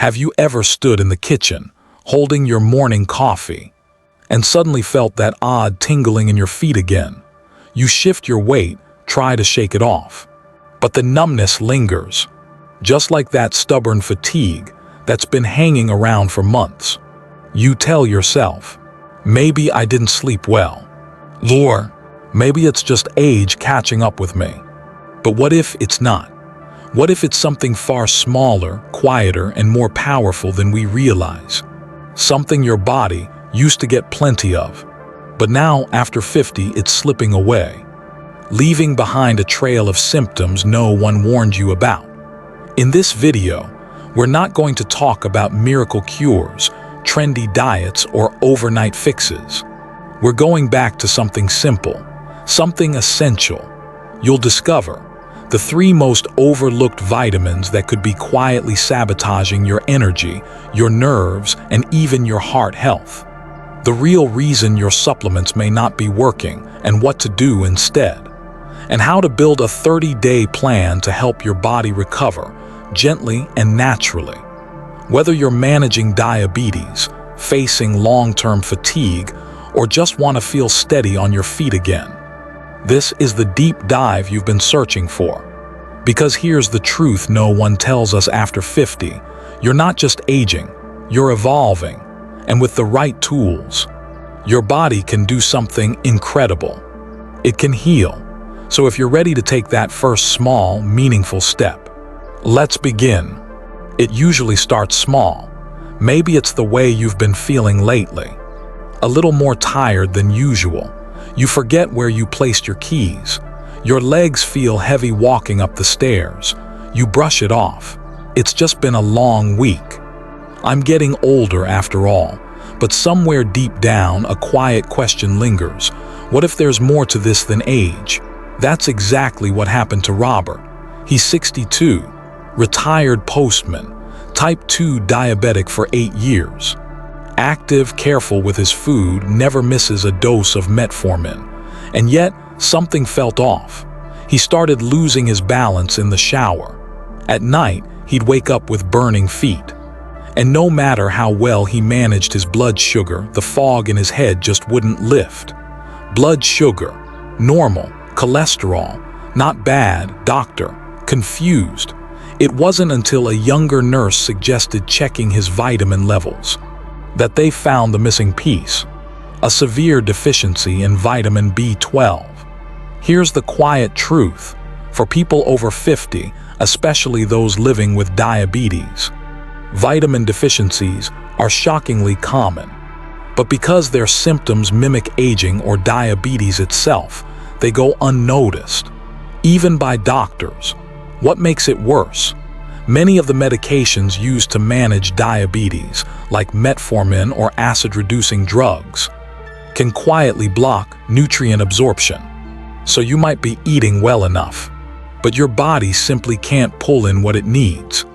Have you ever stood in the kitchen, holding your morning coffee, and suddenly felt that odd tingling in your feet again? You shift your weight, try to shake it off, but the numbness lingers, just like that stubborn fatigue that's been hanging around for months. You tell yourself, maybe I didn't sleep well, or maybe it's just age catching up with me. But what if it's not? What if it's something far smaller, quieter, and more powerful than we realize? Something your body used to get plenty of, but now after 50 it's slipping away, leaving behind a trail of symptoms no one warned you about. In this video, we're not going to talk about miracle cures, trendy diets, or overnight fixes. We're going back to something simple, something essential. You'll discover the 3 most overlooked vitamins that could be quietly sabotaging your energy, your nerves, and even your heart health. The real reason your supplements may not be working and what to do instead. And how to build a 30-day plan to help your body recover gently and naturally. Whether you're managing diabetes, facing long-term fatigue, or just want to feel steady on your feet again, this is the deep dive you've been searching for. Because here's the truth no one tells us after 50. You're not just aging, you're evolving. And with the right tools, your body can do something incredible. It can heal. So if you're ready to take that first small, meaningful step, let's begin. It usually starts small. Maybe it's the way you've been feeling lately. A little more tired than usual. You forget where you placed your keys. Your legs feel heavy walking up the stairs. You brush it off. It's just been a long week. I'm getting older after all, but somewhere deep down a quiet question lingers. What if there's more to this than age? That's exactly what happened to Robert. He's 62, retired postman, type 2 diabetic for 8 years. Active, careful with his food, never misses a dose of Metformin. And yet, something felt off. He started losing his balance in the shower. At night, he'd wake up with burning feet. And no matter how well he managed his blood sugar, the fog in his head just wouldn't lift. Blood sugar, normal, cholesterol, not bad, doctor, confused. It wasn't until a younger nurse suggested checking his vitamin levels that they found the missing piece, a severe deficiency in vitamin B12. Here's the quiet truth. For people over 50, especially those living with diabetes, vitamin deficiencies are shockingly common. But because their symptoms mimic aging or diabetes itself, they go unnoticed, even by doctors. What makes it worse? Many of the medications used to manage diabetes, like Metformin or acid-reducing drugs, can quietly block nutrient absorption. So you might be eating well enough, but your body simply can't pull in what it needs.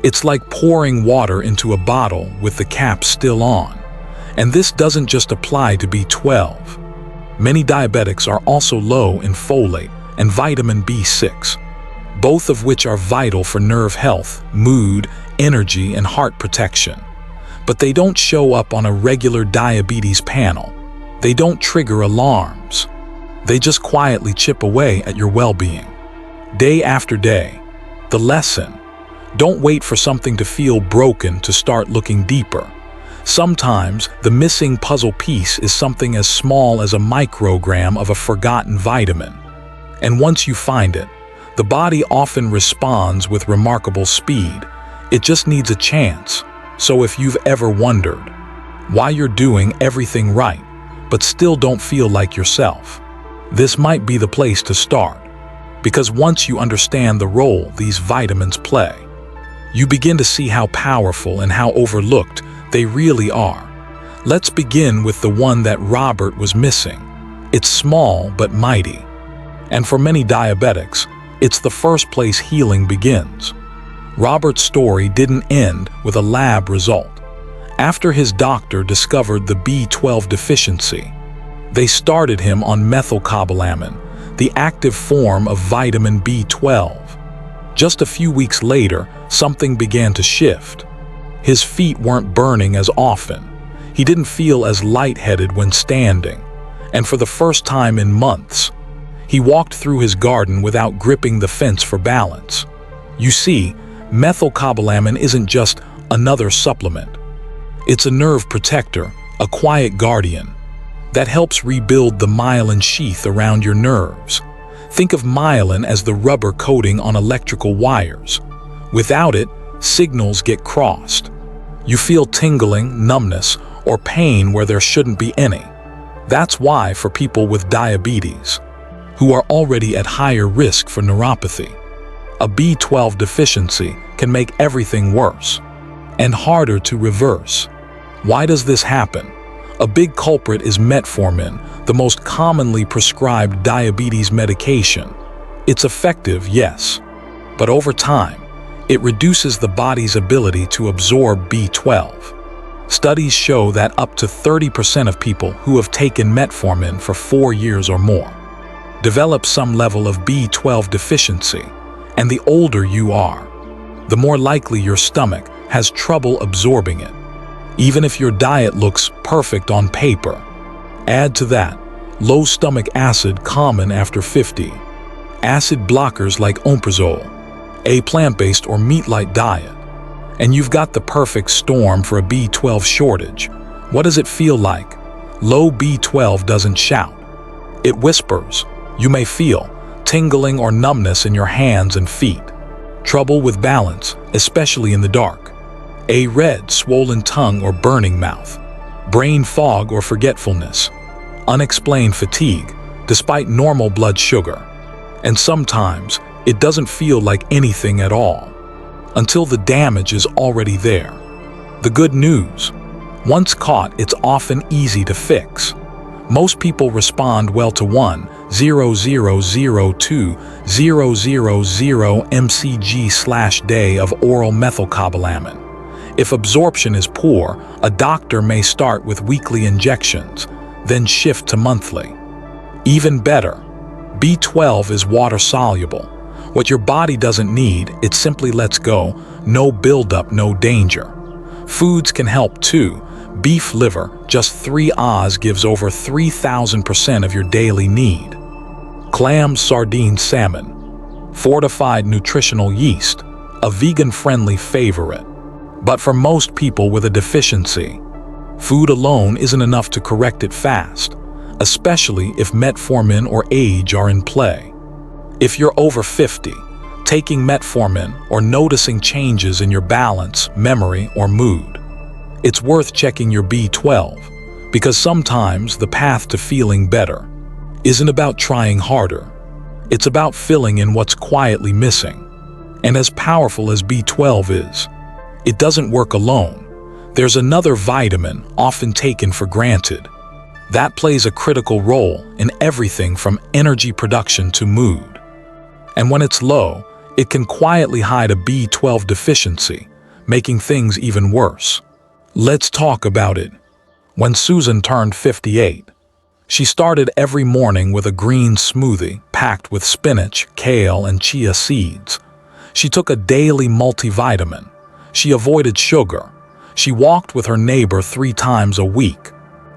It's like pouring water into a bottle with the cap still on. And this doesn't just apply to B12. Many diabetics are also low in folate and vitamin B6, both of which are vital for nerve health, mood, energy, and heart protection. But they don't show up on a regular diabetes panel. They don't trigger alarms. They just quietly chip away at your well-being. Day after day. The lesson: don't wait for something to feel broken to start looking deeper. Sometimes the missing puzzle piece is something as small as a microgram of a forgotten vitamin. And once you find it, the body often responds with remarkable speed. It just needs a chance. So if you've ever wondered why you're doing everything right, but still don't feel like yourself, this might be the place to start. Because once you understand the role these vitamins play, you begin to see how powerful and how overlooked they really are. Let's begin with the one that Robert was missing. It's small but mighty. And for many diabetics, it's the first place healing begins. Robert's story didn't end with a lab result. After his doctor discovered the B12 deficiency, they started him on methylcobalamin, the active form of vitamin B12. Just a few weeks later, something began to shift. His feet weren't burning as often. He didn't feel as lightheaded when standing. And for the first time in months, he walked through his garden without gripping the fence for balance. You see, methylcobalamin isn't just another supplement. It's a nerve protector, a quiet guardian, that helps rebuild the myelin sheath around your nerves. Think of myelin as the rubber coating on electrical wires. Without it, signals get crossed. You feel tingling, numbness, or pain where there shouldn't be any. That's why for people with diabetes, who are already at higher risk for neuropathy, a B12 deficiency can make everything worse and harder to reverse. Why does this happen? A big culprit is metformin, the most commonly prescribed diabetes medication. It's effective, yes, but over time, it reduces the body's ability to absorb B12. Studies show that up to 30% of people who have taken metformin for 4 years or more develop some level of B12 deficiency, and the older you are, the more likely your stomach has trouble absorbing it. Even if your diet looks perfect on paper, add to that low stomach acid common after 50, acid blockers like omeprazole, a plant-based or meat-light diet, and you've got the perfect storm for a B12 shortage. What does it feel like? Low B12 doesn't shout. It whispers. You may feel tingling or numbness in your hands and feet, trouble with balance, especially in the dark, a red, swollen tongue or burning mouth, brain fog or forgetfulness, unexplained fatigue despite normal blood sugar, and sometimes it doesn't feel like anything at all until the damage is already there. The good news: once caught, it's often easy to fix. Most people respond well to 1,000 mcg/day of oral methylcobalamin. If absorption is poor, a doctor may start with weekly injections, then shift to monthly. Even better, B12 is water-soluble. What your body doesn't need, it simply lets go. No buildup, no danger. Foods can help too. Beef liver, just 3 Oz, gives over 3,000% of your daily need. Clams, sardines, salmon, fortified nutritional yeast, a vegan-friendly favorite. But for most people with a deficiency, food alone isn't enough to correct it fast, especially if metformin or age are in play. If you're over 50, taking metformin or noticing changes in your balance, memory, or mood, it's worth checking your B12, because sometimes the path to feeling better isn't about trying harder. It's about filling in what's quietly missing. And as powerful as B12 is, it doesn't work alone. There's another vitamin often taken for granted that plays a critical role in everything from energy production to mood. And when it's low, it can quietly hide a B12 deficiency, making things even worse. Let's talk about it. When Susan turned 58, she started every morning with a green smoothie packed with spinach, kale, and chia seeds. She took a daily multivitamin. She avoided sugar. She walked with her neighbor 3 times a week.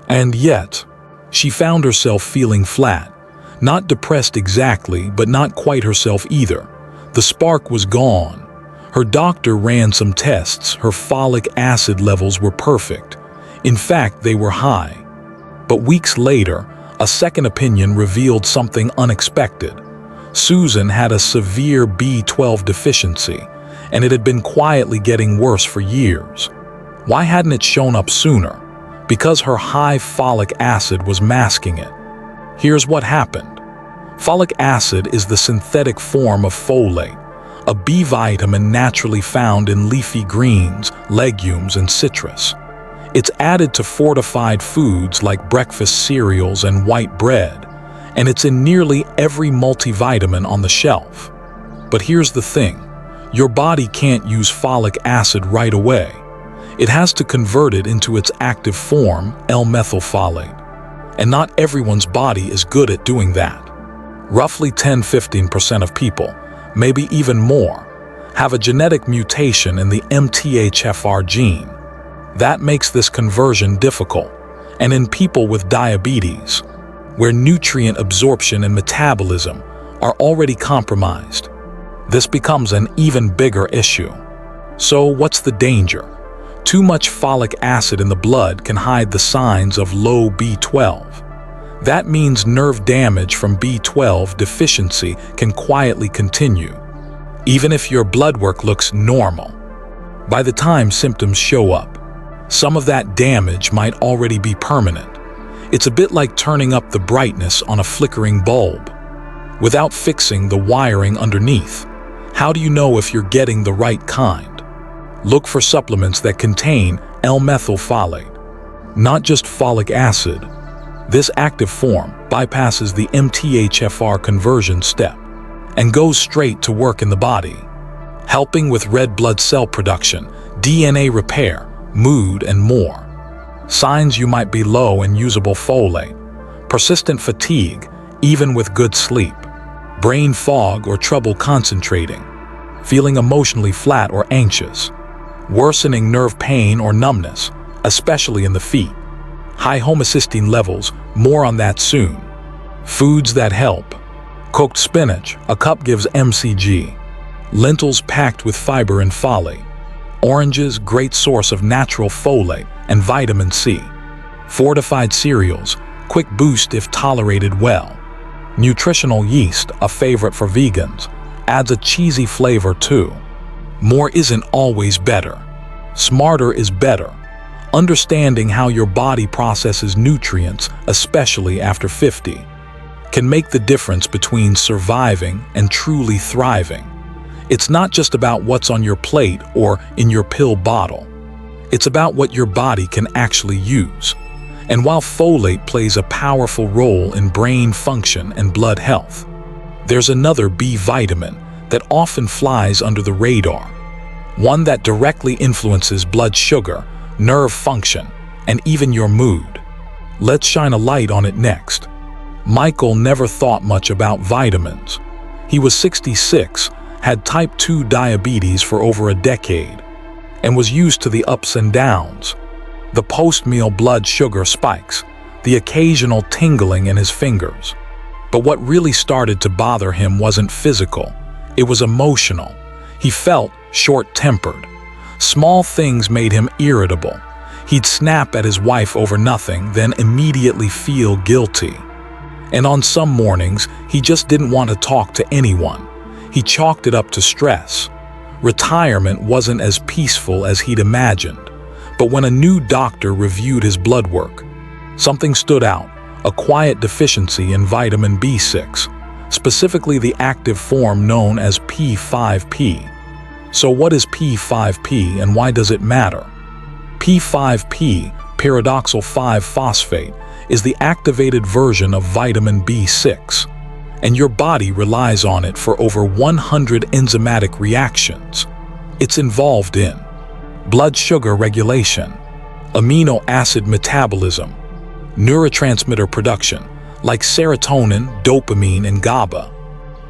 And yet, she found herself feeling flat. Not depressed exactly, but not quite herself either. The spark was gone. Her doctor ran some tests. Her folic acid levels were perfect. In fact, they were high. But weeks later, a second opinion revealed something unexpected. Susan had a severe B12 deficiency, and it had been quietly getting worse for years. Why hadn't it shown up sooner? Because her high folic acid was masking it. Here's what happened. Folic acid is the synthetic form of folate, a B vitamin naturally found in leafy greens, legumes, and citrus. It's added to fortified foods like breakfast cereals and white bread, and it's in nearly every multivitamin on the shelf. But here's the thing. Your body can't use folic acid right away. It has to convert it into its active form, L-methylfolate. And not everyone's body is good at doing that. Roughly 10–15% of people, maybe even more, have a genetic mutation in the MTHFR gene. That makes this conversion difficult, and in people with diabetes, where nutrient absorption and metabolism are already compromised, this becomes an even bigger issue. So what's the danger? Too much folic acid in the blood can hide the signs of low B12. That means nerve damage from B12 deficiency can quietly continue, even if your blood work looks normal. By the time symptoms show up, some of that damage might already be permanent. It's a bit like turning up the brightness on a flickering bulb without fixing the wiring underneath. How do you know if you're getting the right kind? Look for supplements that contain L-methylfolate, not just folic acid. This active form bypasses the MTHFR conversion step and goes straight to work in the body, helping with red blood cell production, DNA repair, mood, and more. Signs you might be low in usable folate, persistent fatigue, even with good sleep, brain fog or trouble concentrating, feeling emotionally flat or anxious, worsening nerve pain or numbness, especially in the feet, high homocysteine levels, more on that soon. Foods that help: cooked spinach, a cup gives mcg, lentils packed with fiber and folate, oranges, great source of natural folate and vitamin C, fortified cereals, quick boost if tolerated well, nutritional yeast, a favorite for vegans, adds a cheesy flavor too. More isn't always better. Smarter is better. Understanding how your body processes nutrients, especially after 50, can make the difference between surviving and truly thriving. It's not just about what's on your plate or in your pill bottle. It's about what your body can actually use. And while folate plays a powerful role in brain function and blood health, there's another B vitamin that often flies under the radar, one that directly influences blood sugar, nerve function, and even your mood. Let's shine a light on it next. Michael never thought much about vitamins. He was 66, had type 2 diabetes for over a decade, and was used to the ups and downs, the post-meal blood sugar spikes, the occasional tingling in his fingers. But what really started to bother him wasn't physical, it was emotional. He felt short-tempered. Small things made him irritable. He'd snap at his wife over nothing, then immediately feel guilty. And on some mornings, he just didn't want to talk to anyone. He chalked it up to stress. Retirement wasn't as peaceful as he'd imagined. But when a new doctor reviewed his blood work, something stood out: a quiet deficiency in vitamin B6, specifically the active form known as P5P. So what is P5P and why does it matter? P5P, pyridoxal 5-phosphate, is the activated version of vitamin B6, and your body relies on it for over 100 enzymatic reactions. It's involved in blood sugar regulation, amino acid metabolism, neurotransmitter production like serotonin, dopamine, and GABA,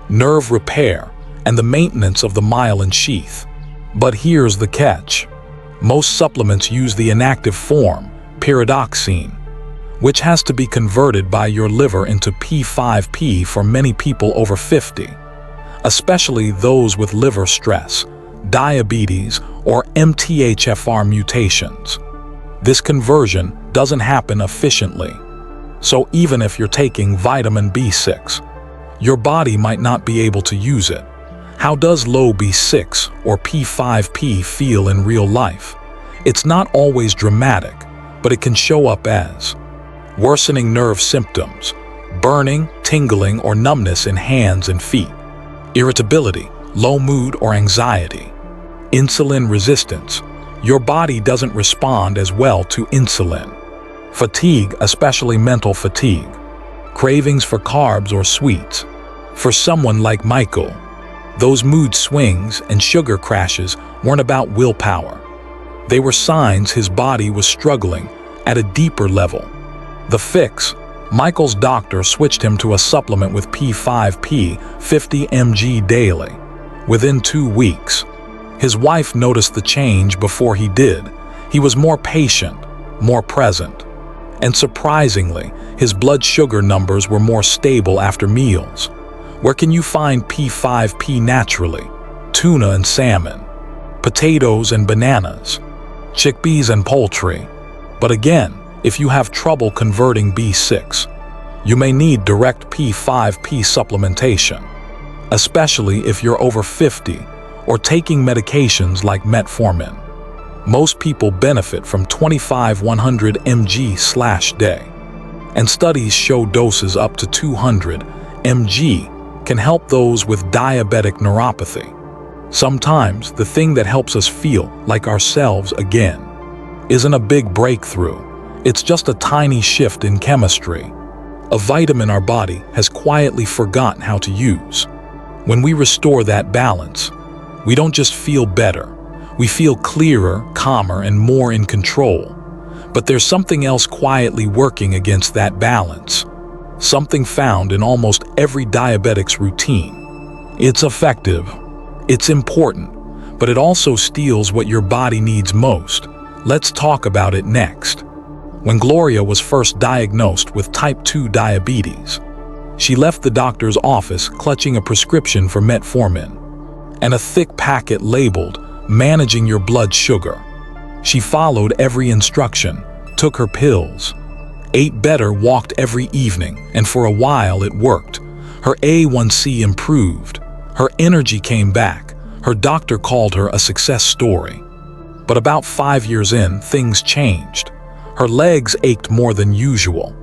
nerve repair, and the maintenance of the myelin sheath. But here's the catch. Most supplements use the inactive form, pyridoxine, which has to be converted by your liver into P5P for many people over 50, especially those with liver stress, diabetes, or MTHFR mutations. This conversion doesn't happen efficiently. So even if you're taking vitamin B6, your body might not be able to use it. How does low B6 or P5P feel in real life? It's not always dramatic, but it can show up as worsening nerve symptoms, burning, tingling, or numbness in hands and feet, irritability, low mood or anxiety, insulin resistance. Your body doesn't respond as well to insulin. Fatigue, especially mental fatigue, cravings for carbs or sweets. For someone like Michael, those mood swings and sugar crashes weren't about willpower. They were signs his body was struggling at a deeper level. The fix: Michael's doctor switched him to a supplement with P5P 50 mg daily. Within 2 weeks, His wife noticed the change before he did. He was more patient, more present. And surprisingly, his blood sugar numbers were more stable after meals. Where can you find P5P naturally? Tuna and salmon, potatoes and bananas, chickpeas and poultry. But again, if you have trouble converting B6, you may need direct P5P supplementation, especially if you're over 50 or taking medications like Metformin. Most people benefit from 25-100 mg/day, and studies show doses up to 200 mg can help those with diabetic neuropathy. Sometimes the thing that helps us feel like ourselves again isn't a big breakthrough. It's just a tiny shift in chemistry, a vitamin our body has quietly forgotten how to use. When we restore that balance, we don't just feel better, we feel clearer, calmer, and more in control. But there's something else quietly working against that balance, something found in almost every diabetic's routine. It's effective, it's important, but it also steals what your body needs most. Let's talk about it next. When Gloria was first diagnosed with type 2 diabetes, she left the doctor's office clutching a prescription for Metformin and a thick packet labeled "Managing Your Blood Sugar." She followed every instruction, took her pills, ate better, walked every evening, and for a while it worked. Her A1C improved, her energy came back, her doctor called her a success story. But about 5 years in, things changed. Her legs ached more than usual.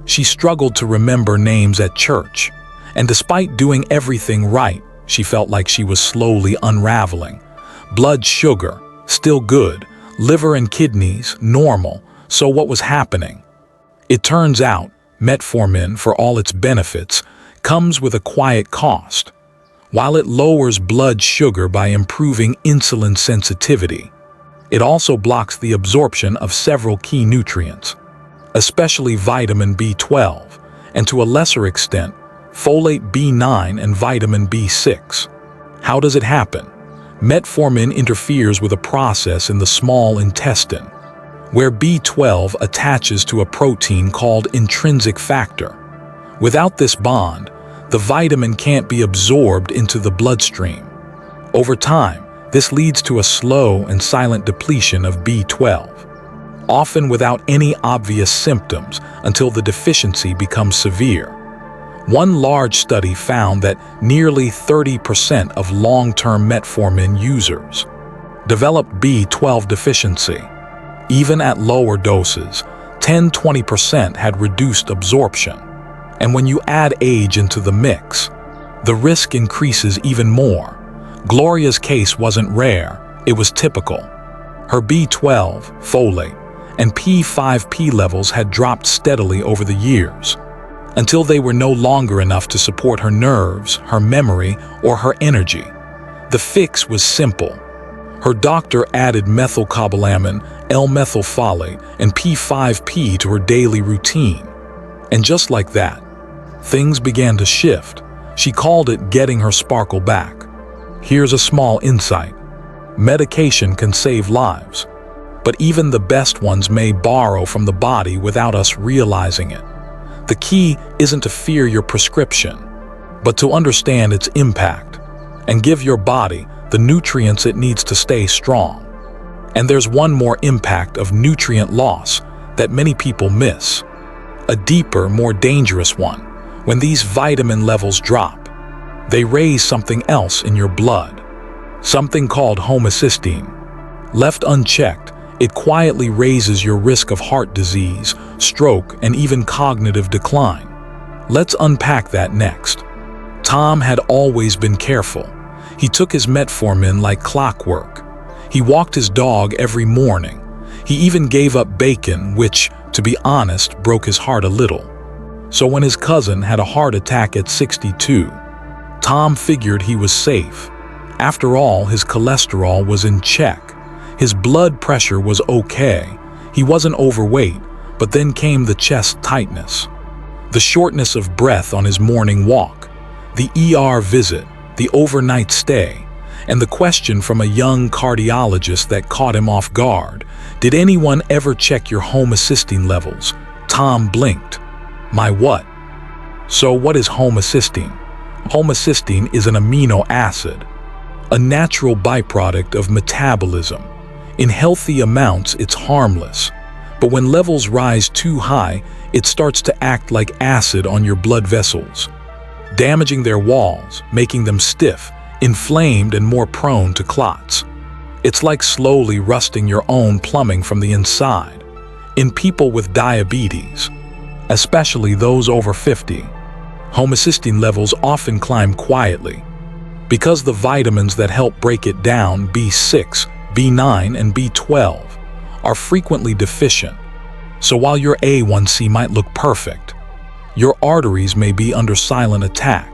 She struggled to remember names at church, and despite doing everything right, she felt like she was slowly unraveling. Blood sugar, still good, liver and kidneys, normal. So what was happening? It turns out, Metformin, for all its benefits, comes with a quiet cost. While it lowers blood sugar by improving insulin sensitivity, it also blocks the absorption of several key nutrients, especially vitamin B12, and to a lesser extent, folate B9 and vitamin B6. How does it happen? Metformin interferes with a process in the small intestine, where B12 attaches to a protein called intrinsic factor. Without this bond, the vitamin can't be absorbed into the bloodstream. Over time, this leads to a slow and silent depletion of B12, often without any obvious symptoms until the deficiency becomes severe. One large study found that nearly 30% of long-term Metformin users developed B12 deficiency. Even at lower doses, 10–20% had reduced absorption. And when you add age into the mix, the risk increases even more. Gloria's case wasn't rare, it was typical. Her B12, folate, and P5P levels had dropped steadily over the years, until they were no longer enough to support her nerves, her memory, or her energy. The fix was simple. Her doctor added methylcobalamin, L-methylfolate, and P5P to her daily routine. And just like that, things began to shift. She called it getting her sparkle back. Here's a small insight. Medication can save lives, but even the best ones may borrow from the body without us realizing it. The key isn't to fear your prescription, but to understand its impact and give your body the nutrients it needs to stay strong. And there's one more impact of nutrient loss that many people miss. A deeper, more dangerous one. When these vitamin levels drop, they raise something else in your blood, something called homocysteine. Left unchecked, it quietly raises your risk of heart disease, stroke, and even cognitive decline. Let's unpack that next. Tom had always been careful. He took his Metformin like clockwork. He walked his dog every morning. He even gave up bacon, which, to be honest, broke his heart a little. So when his cousin had a heart attack at 62, Tom figured he was safe. After all, his cholesterol was in check. His blood pressure was okay. He wasn't overweight, but then came the chest tightness, the shortness of breath on his morning walk, the ER visit, the overnight stay, And the question from a young cardiologist that caught him off guard: "Did anyone ever check your homocysteine levels?" Tom blinked. "My what?" "So what is homocysteine?" Homocysteine is an amino acid, a natural byproduct of metabolism. In healthy amounts, it's harmless. But when levels rise too high, it starts to act like acid on your blood vessels, damaging their walls, making them stiff, inflamed, and more prone to clots. It's like slowly rusting your own plumbing from the inside. In people with diabetes, especially those over 50, homocysteine levels often climb quietly because the vitamins that help break it down, B6, B9, and B12, are frequently deficient. So while your A1C might look perfect, your arteries may be under silent attack.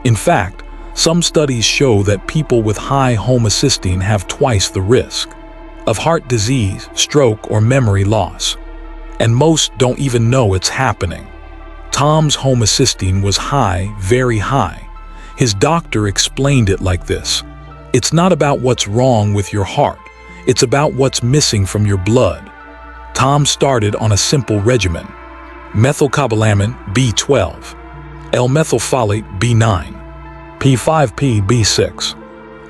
In fact, some studies show that people with high homocysteine have twice the risk of heart disease, stroke, or memory loss. And most don't even know it's happening. Tom's homocysteine was high, very high. His doctor explained it like this: "It's not about what's wrong with your heart. It's about what's missing from your blood." Tom started on a simple regimen: methylcobalamin B12, L-methylfolate B9, P5P B6.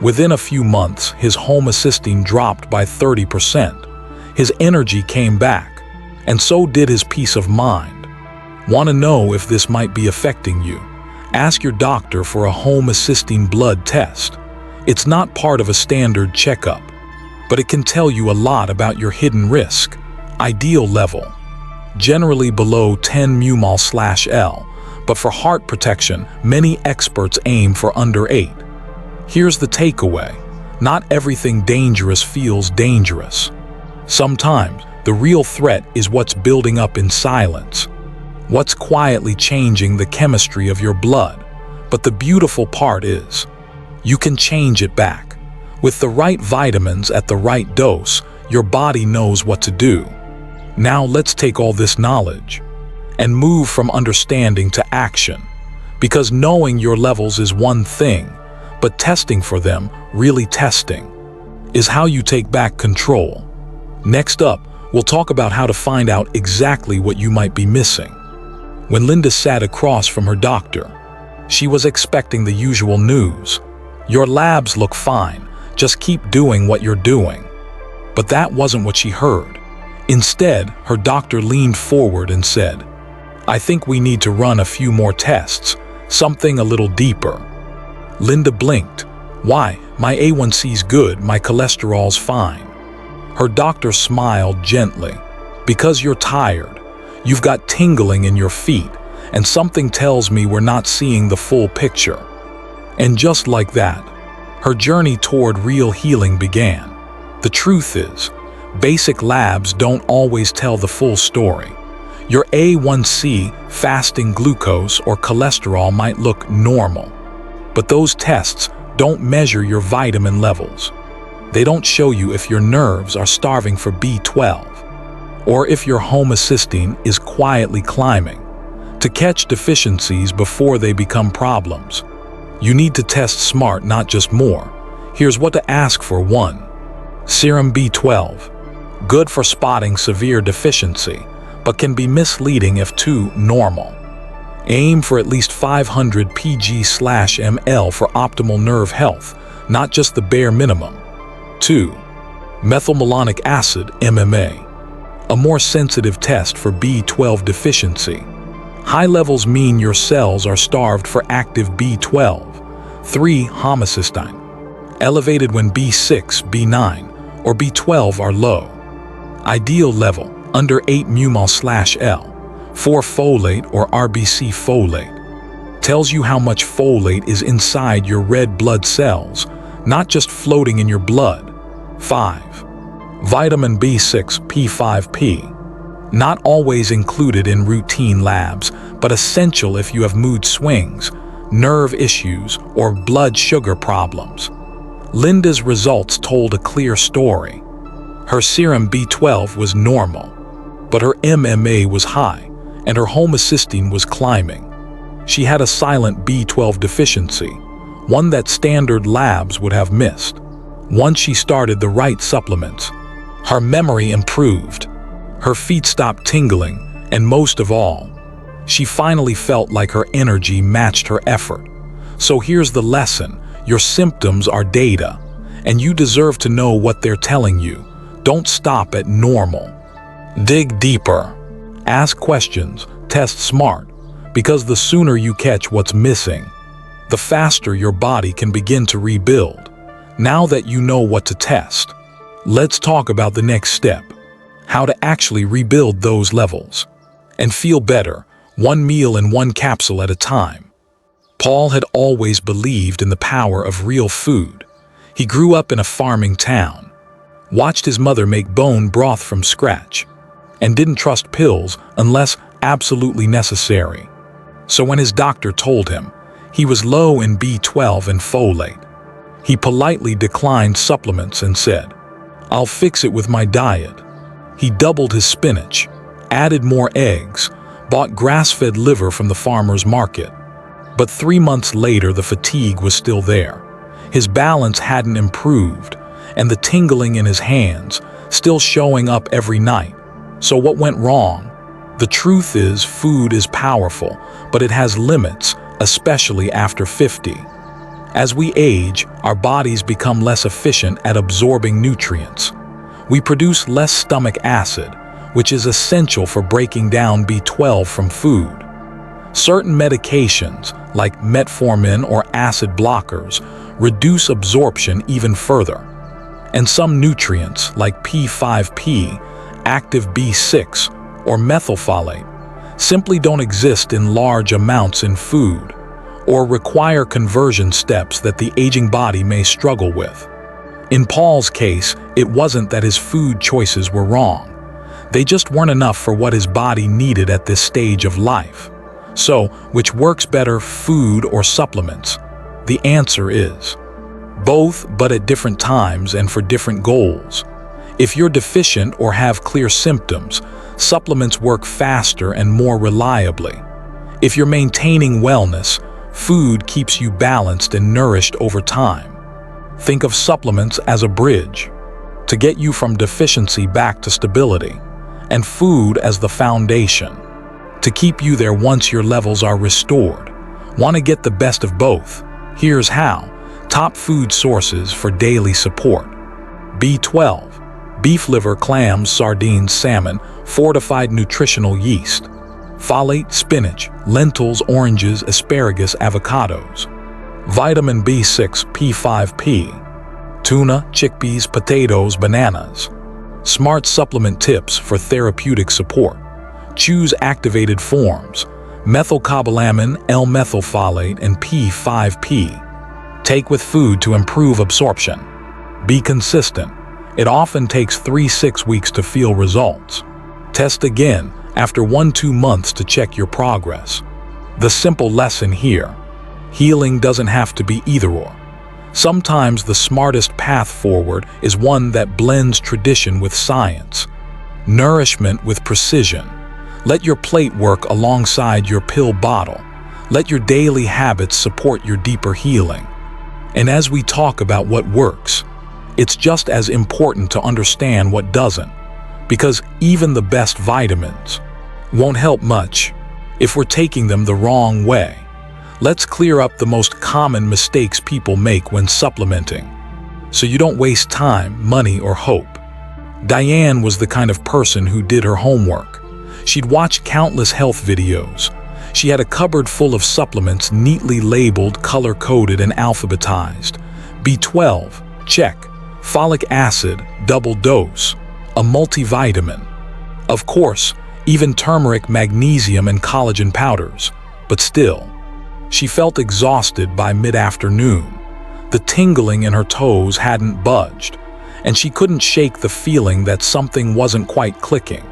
Within a few months, his homocysteine dropped by 30%. His energy came back, and so did his peace of mind. Want to know if this might be affecting you? Ask your doctor for a homocysteine blood test. It's not part of a standard checkup, but it can tell you a lot about your hidden risk. Ideal level: generally below 10 mmol/L, but for heart protection, many experts aim for under 8. Here's the takeaway: not everything dangerous feels dangerous. Sometimes the real threat is what's building up in silence, what's quietly changing the chemistry of your blood. But the beautiful part is, you can change it back. With the right vitamins at the right dose, your body knows what to do. Now let's take all this knowledge and move from understanding to action. Because knowing your levels is one thing, but testing for them, really testing, is how you take back control. Next up, we'll talk about how to find out exactly what you might be missing. When Linda sat across from her doctor, she was expecting the usual news: "Your labs look fine, just keep doing what you're doing." But that wasn't what she heard. Instead, her doctor leaned forward and said, "I think we need to run a few more tests, something a little deeper." Linda blinked. "Why? My A1C's good, my cholesterol's fine." Her doctor smiled gently. "Because you're tired. You've got tingling in your feet, and something tells me we're not seeing the full picture." And just like that, her journey toward real healing began. The truth is, basic labs don't always tell the full story. Your A1C, fasting glucose, or cholesterol might look normal, but those tests don't measure your vitamin levels. They don't show you if your nerves are starving for B12, or if your homocysteine is quietly climbing. To catch deficiencies before they become problems, you need to test smart, not just more. Here's what to ask for. 1. Serum B12. Good for spotting severe deficiency, but can be misleading if too normal. Aim for at least 500 pg/ml for optimal nerve health, not just the bare minimum. 2. Methylmalonic acid, MMA. A more sensitive test for B12 deficiency. High levels mean your cells are starved for active B12. 3. Homocysteine. Elevated when B6, B9, or B12 are low. Ideal level, under 8 mmol/L. 4. Folate or RBC folate. Tells you how much folate is inside your red blood cells, not just floating in your blood. 5. Vitamin B6, P5P. Not always included in routine labs, but essential if you have mood swings, nerve issues, or blood sugar problems. Linda's results told a clear story. Her serum B12 was normal, but her MMA was high, and her homocysteine was climbing. She had a silent B12 deficiency, one that standard labs would have missed. Once she started the right supplements, her memory improved, her feet stopped tingling, and most of all, she finally felt like her energy matched her effort. So here's the lesson: your symptoms are data, and you deserve to know what they're telling you. Don't stop at normal. Dig deeper. Ask questions. Test smart. Because the sooner you catch what's missing, the faster your body can begin to rebuild. Now that you know what to test, let's talk about the next step: how to actually rebuild those levels and feel better, one meal and one capsule at a time. Paul had always believed in the power of real food. He grew up in a farming town, watched his mother make bone broth from scratch, and didn't trust pills unless absolutely necessary. So when his doctor told him he was low in B12 and folate, he politely declined supplements and said, "I'll fix it with my diet." He doubled his spinach, added more eggs, bought grass-fed liver from the farmer's market. But 3 months later, the fatigue was still there. His balance hadn't improved, and the tingling in his hands still showing up every night. So what went wrong? The truth is, food is powerful, but it has limits, especially after 50. As we age, our bodies become less efficient at absorbing nutrients. We produce less stomach acid, which is essential for breaking down B12 from food. Certain medications, like Metformin or acid blockers, reduce absorption even further. And some nutrients, like P5P, active B6, or methylfolate, simply don't exist in large amounts in food, or require conversion steps that the aging body may struggle with. In Paul's case, it wasn't that his food choices were wrong. They just weren't enough for what his body needed at this stage of life. So, which works better, food or supplements? The answer is both, but at different times and for different goals. If you're deficient or have clear symptoms, supplements work faster and more reliably. If you're maintaining wellness, food keeps you balanced and nourished over time. Think of supplements as a bridge to get you from deficiency back to stability, and food as the foundation to keep you there once your levels are restored. Want to get the best of both? Here's how. Top food sources for daily support: B12, beef liver, clams, sardines, salmon, fortified nutritional yeast; folate, spinach, lentils, oranges, asparagus, avocados; vitamin B6, P5P, tuna, chickpeas, potatoes, bananas. Smart supplement tips for therapeutic support: choose activated forms: methylcobalamin, L-methylfolate, and P5P. Take with food to improve absorption. Be consistent. It often takes 3-6 weeks to feel results. Test again after 1-2 months to check your progress. The simple lesson here: healing doesn't have to be either-or. Sometimes the smartest path forward is one that blends tradition with science, nourishment with precision. Let your plate work alongside your pill bottle. Let your daily habits support your deeper healing. And as we talk about what works, it's just as important to understand what doesn't, because even the best vitamins won't help much if we're taking them the wrong way. Let's clear up the most common mistakes people make when supplementing, so you don't waste time, money, or hope. Diane was the kind of person who did her homework. She'd watched countless health videos. She had a cupboard full of supplements neatly labeled, color-coded, and alphabetized. B12, check. Folic acid, double dose. A multivitamin. Of course, even turmeric, magnesium, and collagen powders. But still, she felt exhausted by mid-afternoon. The tingling in her toes hadn't budged, and she couldn't shake the feeling that something wasn't quite clicking.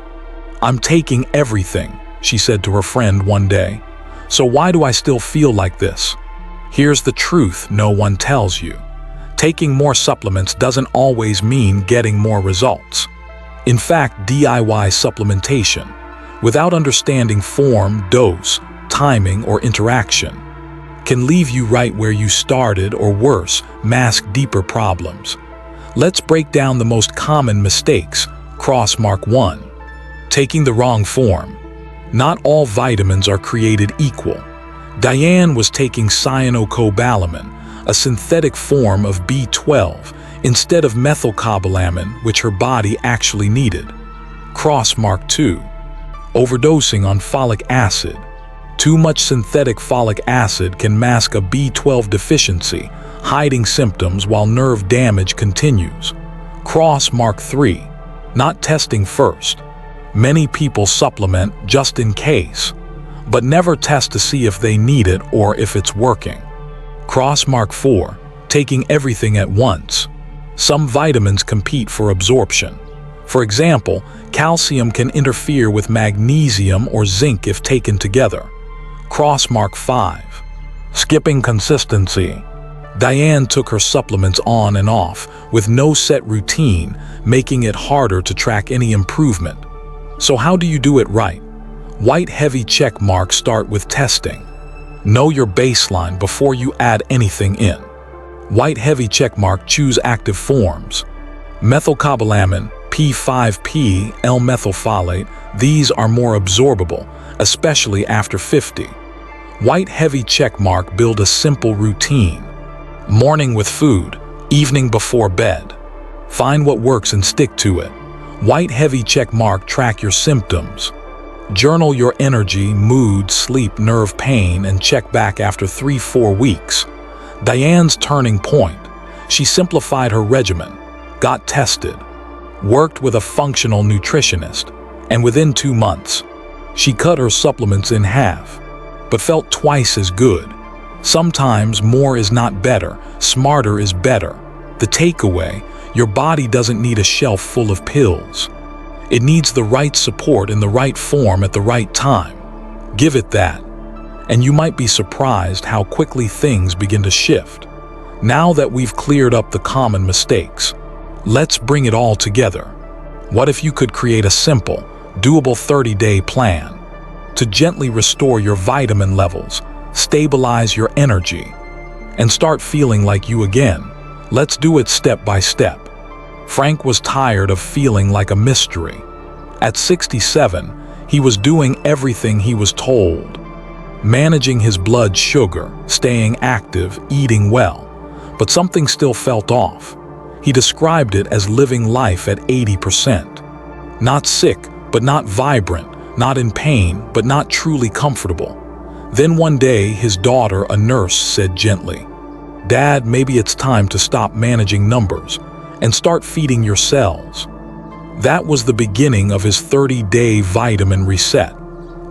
"I'm taking everything," she said to her friend one day. "So why do I still feel like this?" Here's the truth no one tells you. Taking more supplements doesn't always mean getting more results. In fact, DIY supplementation, without understanding form, dose, timing, or interaction, can leave you right where you started or worse, mask deeper problems. Let's break down the most common mistakes. Crossmark 1. Taking the wrong form. Not all vitamins are created equal. Diane was taking cyanocobalamin, a synthetic form of B12, instead of methylcobalamin, which her body actually needed. Crossmark 2. Overdosing on folic acid. Too much synthetic folic acid can mask a B12 deficiency, hiding symptoms while nerve damage continues. Crossmark 3. Not testing first. Many people supplement just in case, but never test to see if they need it or if it's working. Crossmark 4. Taking everything at once. Some vitamins compete for absorption. For example, calcium can interfere with magnesium or zinc if taken together. Crossmark 5. Skipping consistency. Diane took her supplements on and off with no set routine, making it harder to track any improvement. So how do you do it right? White heavy check marks start with testing. Know your baseline before you add anything in. White heavy check mark, choose active forms. Methylcobalamin, P5P, L-methylfolate, these are more absorbable, especially after 50. White heavy check mark, build a simple routine. Morning with food, evening before bed. Find what works and stick to it. White heavy check mark, track your symptoms. Journal your energy, mood, sleep, nerve pain, and check back after 3-4 weeks. Diane's turning point. She simplified her regimen, got tested, worked with a functional nutritionist, and within 2 months, she cut her supplements in half, but felt twice as good. Sometimes more is not better, smarter is better. The takeaway: your body doesn't need a shelf full of pills. It needs the right support in the right form at the right time. Give it that, and you might be surprised how quickly things begin to shift. Now that we've cleared up the common mistakes, let's bring it all together. What if you could create a simple, doable 30-day plan to gently restore your vitamin levels, stabilize your energy, and start feeling like you again? Let's do it step by step. Frank was tired of feeling like a mystery. At 67, he was doing everything he was told. Managing his blood sugar, staying active, eating well. But something still felt off. He described it as living life at 80%. Not sick, but not vibrant. Not in pain, but not truly comfortable. Then one day, his daughter, a nurse, said gently, "Dad, maybe it's time to stop managing numbers and start feeding your cells." That was the beginning of his 30-day vitamin reset.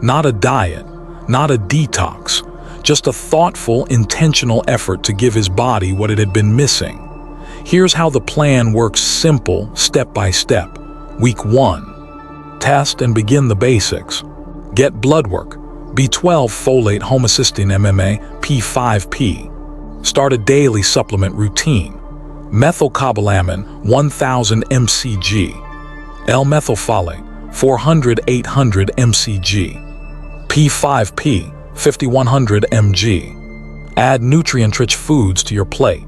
Not a diet, not a detox, just a thoughtful, intentional effort to give his body what it had been missing. Here's how the plan works: simple, step by step. Week 1. Test and begin the basics. Get blood work. B12, folate, homocysteine, MMA, P5P. Start a daily supplement routine. Methylcobalamin, 1000 mcg. L-methylfolate, 400-800 mcg. P5P, 5100 mg. Add nutrient-rich foods to your plate.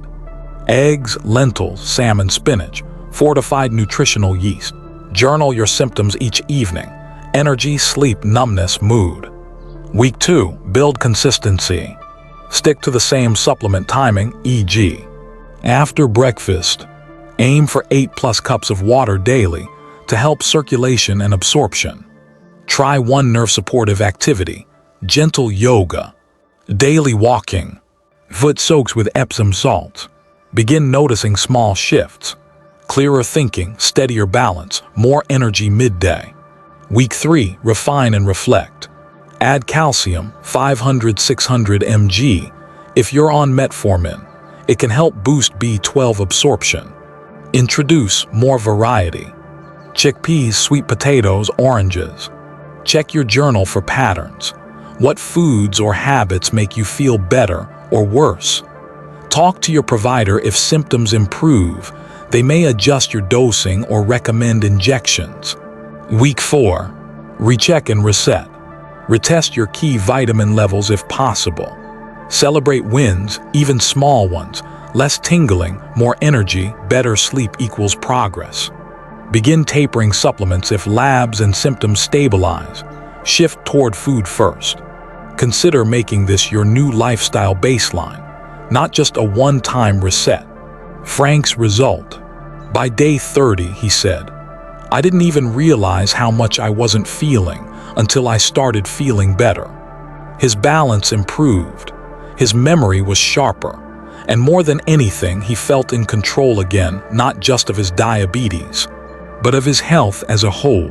Eggs, lentils, salmon, spinach, fortified nutritional yeast. Journal your symptoms each evening: energy, sleep, numbness, mood. Week 2, build consistency. Stick to the same supplement timing, e.g. after breakfast. Aim for 8+ cups of water daily to help circulation and absorption. Try one nerve-supportive activity: gentle yoga. Daily walking. Foot soaks with Epsom salts. Begin noticing small shifts. Clearer thinking, steadier balance, more energy midday. Week 3, refine and reflect. Add calcium, 500-600 mg. If you're on Metformin, it can help boost B12 absorption. Introduce more variety. Chickpeas, sweet potatoes, oranges. Check your journal for patterns. What foods or habits make you feel better or worse? Talk to your provider if symptoms improve. They may adjust your dosing or recommend injections. Week 4. Recheck and reset. Retest your key vitamin levels if possible. Celebrate wins, even small ones. Less tingling, more energy, better sleep equals progress. Begin tapering supplements if labs and symptoms stabilize. Shift toward food first. Consider making this your new lifestyle baseline, not just a one-time reset. Frank's result. By day 30, he said, I didn't even realize how much I wasn't feeling until I started feeling better. His balance improved. His memory was sharper. And more than anything, he felt in control again, not just of his diabetes, but of his health as a whole.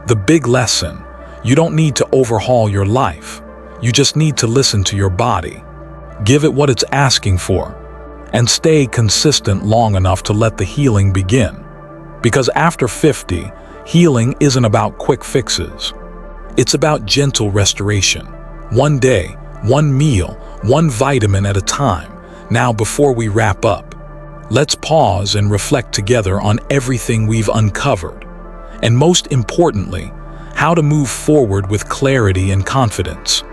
The big lesson: you don't need to overhaul your life. You just need to listen to your body. Give it what it's asking for, and stay consistent long enough to let the healing begin. Because after 50, healing isn't about quick fixes. It's about gentle restoration. One day, one meal, one vitamin at a time. Now, before we wrap up, let's pause and reflect together on everything we've uncovered, and most importantly, how to move forward with clarity and confidence.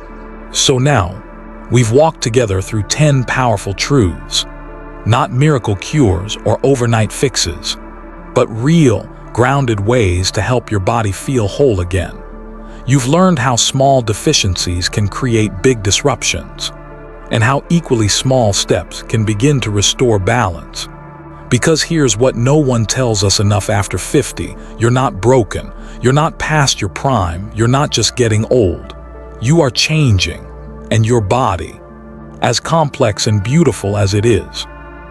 So now, we've walked together through 10 powerful truths, not miracle cures or overnight fixes, but real, grounded ways to help your body feel whole again. You've learned how small deficiencies can create big disruptions, and how equally small steps can begin to restore balance. Because here's what no one tells us enough after 50, you're not broken, you're not past your prime, you're not just getting old. You are changing, and your body, as complex and beautiful as it is,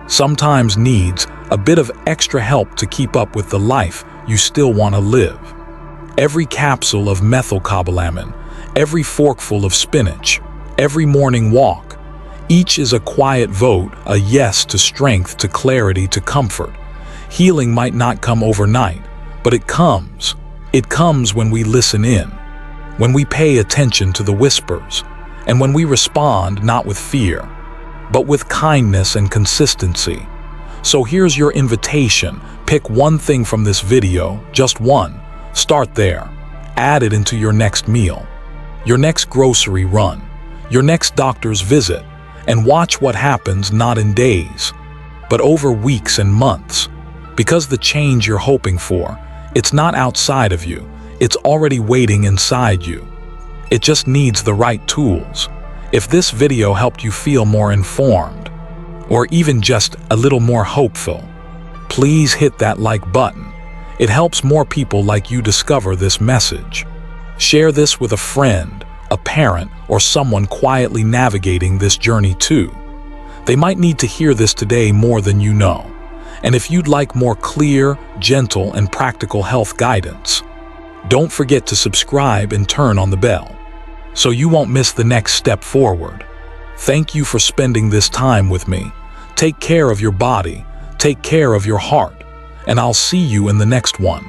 sometimes needs a bit of extra help to keep up with the life you still want to live. Every capsule of methylcobalamin, every forkful of spinach, every morning walk, each is a quiet vote, a yes to strength, to clarity, to comfort. Healing might not come overnight, but it comes. It comes when we listen in, when we pay attention to the whispers, and when we respond not with fear, but with kindness and consistency. So here's your invitation. Pick one thing from this video, just one. Start there. Add it into your next meal, your next grocery run, your next doctor's visit, and watch what happens, not in days, but over weeks and months. Because the change you're hoping for, it's not outside of you, it's already waiting inside you. It just needs the right tools. If this video helped you feel more informed, or even just a little more hopeful, please hit that like button. It helps more people like you discover this message. Share this with a friend, a parent, or someone quietly navigating this journey too. They might need to hear this today more than you know. And if you'd like more clear, gentle, and practical health guidance, don't forget to subscribe and turn on the bell, so you won't miss the next step forward. Thank you for spending this time with me. Take care of your body, take care of your heart, and I'll see you in the next one.